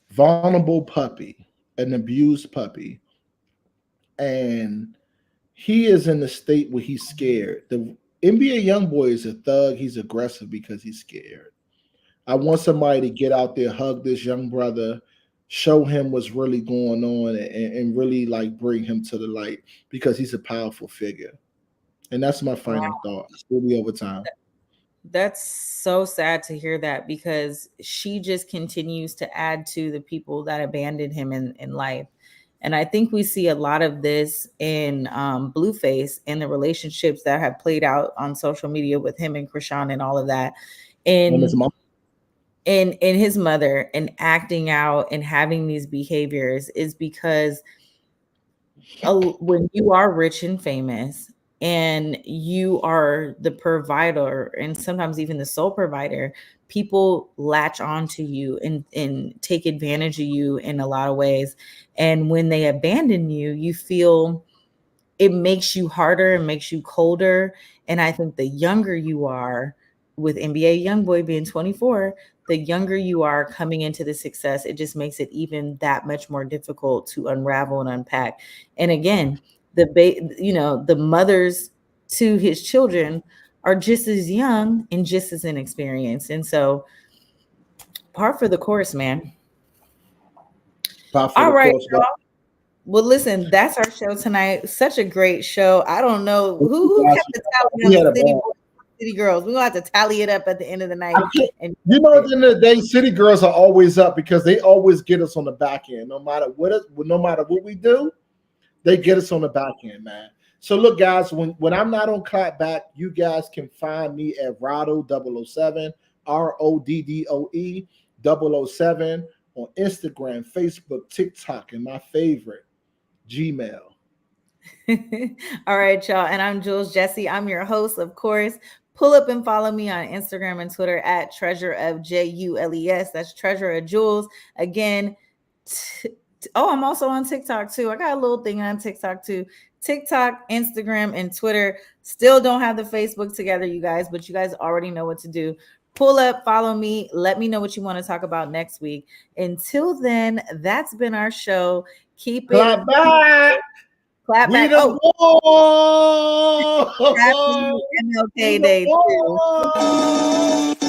vulnerable puppy, an abused puppy, and he is in the state where he's scared. The NBA YoungBoy is a thug. He's aggressive because he's scared. I want somebody to get out there, hug this young brother, show him what's really going on, and really like bring him to the light because he's a powerful figure. And that's my final thought. It's really over time. That's so sad to hear that because she just continues to add to the people that abandoned him in life. And I think we see a lot of this in Blueface and the relationships that have played out on social media with him and Krishan and all of that. And his mother and acting out and having these behaviors is because when you are rich and famous and you are the provider and sometimes even the sole provider, people latch onto you and take advantage of you in a lot of ways. And when they abandon you, you feel it makes you harder and makes you colder. And I think the younger you are, with NBA YoungBoy being 24, the younger you are coming into the success, it just makes it even that much more difficult to unravel and unpack. And again, the mothers to his children are just as young and just as inexperienced. And so par for the course, man. All right, y'all. Well, listen, that's our show tonight. Such a great show. I don't know who kept the tally on the City Girls. We're going to have to tally it up at the end of the night. And you know, at the end of the day, City Girls are always up because they always get us on the back end. No matter what we do, they get us on the back end, man. So look, guys, when I'm not on Clapback, you guys can find me at Roddo007, RODDOE 007 on Instagram, Facebook, TikTok, and my favorite, Gmail. All right, y'all. And I'm Jules Jessie. I'm your host, of course. Pull up and follow me on Instagram and Twitter at Treasure of JULES. That's Treasure of Jules. Again, I'm also on TikTok too. I got a little thing on TikTok too. TikTok, Instagram, and Twitter. Still don't have the Facebook together, you guys, but you guys already know what to do. Pull up, follow me. Let me know what you want to talk about next week. Until then, that's been our show. Keep Clap it. back. Clap We back. the Happy MLK Day too.